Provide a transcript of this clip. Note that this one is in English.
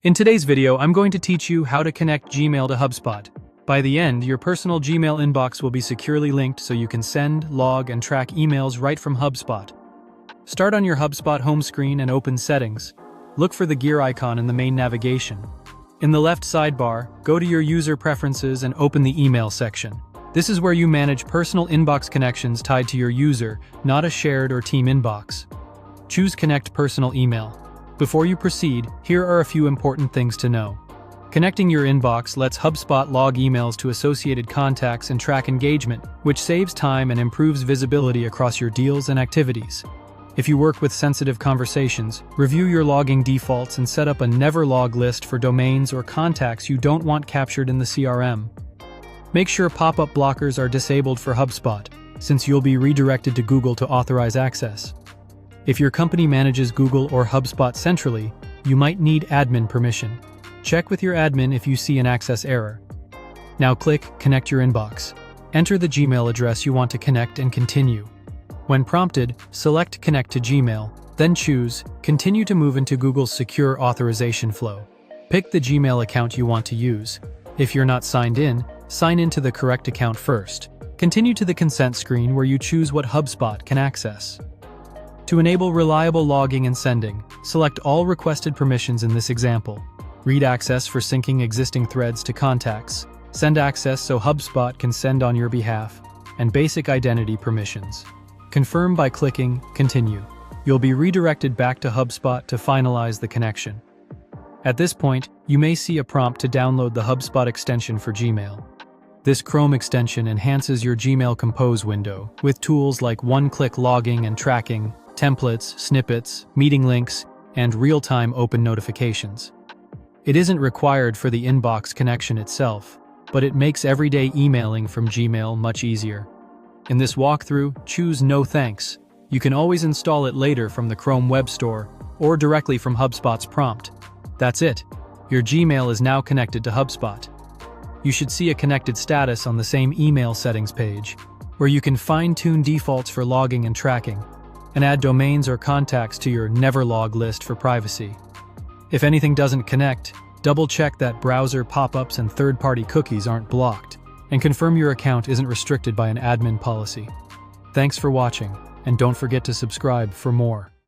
In today's video, I'm going to teach you how to connect Gmail to HubSpot. By the end, your personal Gmail inbox will be securely linked so you can send, log, and track emails right from HubSpot. Start on your HubSpot home screen and open Settings. Look for the gear icon in the main navigation. In the left sidebar, go to your user preferences and open the email section. This is where you manage personal inbox connections tied to your user, not a shared or team inbox. Choose Connect Personal Email. Before you proceed, here are a few important things to know. Connecting your inbox lets HubSpot log emails to associated contacts and track engagement, which saves time and improves visibility across your deals and activities. If you work with sensitive conversations, review your logging defaults and set up a never log list for domains or contacts you don't want captured in the CRM. Make sure pop-up blockers are disabled for HubSpot, since you'll be redirected to Google to authorize access. If your company manages Google or HubSpot centrally, you might need admin permission. Check with your admin if you see an access error. Now click Connect Your Inbox. Enter the Gmail address you want to connect and continue. When prompted, select Connect to Gmail, then choose Continue to move into Google's secure authorization flow. Pick the Gmail account you want to use. If you're not signed in, sign in to the correct account first. Continue to the consent screen where you choose what HubSpot can access. To enable reliable logging and sending, select all requested permissions in this example. Read access for syncing existing threads to contacts, send access so HubSpot can send on your behalf, and basic identity permissions. Confirm by clicking Continue. You'll be redirected back to HubSpot to finalize the connection. At this point, you may see a prompt to download the HubSpot extension for Gmail. This Chrome extension enhances your Gmail Compose window with tools like one-click logging and tracking, templates, snippets, meeting links, and real-time open notifications. It isn't required for the inbox connection itself, but it makes everyday emailing from Gmail much easier. In this walkthrough, choose No Thanks. You can always install it later from the Chrome Web Store or directly from HubSpot's prompt. That's it. Your Gmail is now connected to HubSpot. You should see a connected status on the same email settings page, where you can fine-tune defaults for logging and tracking, and add domains or contacts to your never log list for privacy. If anything doesn't connect, double-check that browser pop-ups and third-party cookies aren't blocked, and confirm your account isn't restricted by an admin policy. Thanks for watching, and don't forget to subscribe for more.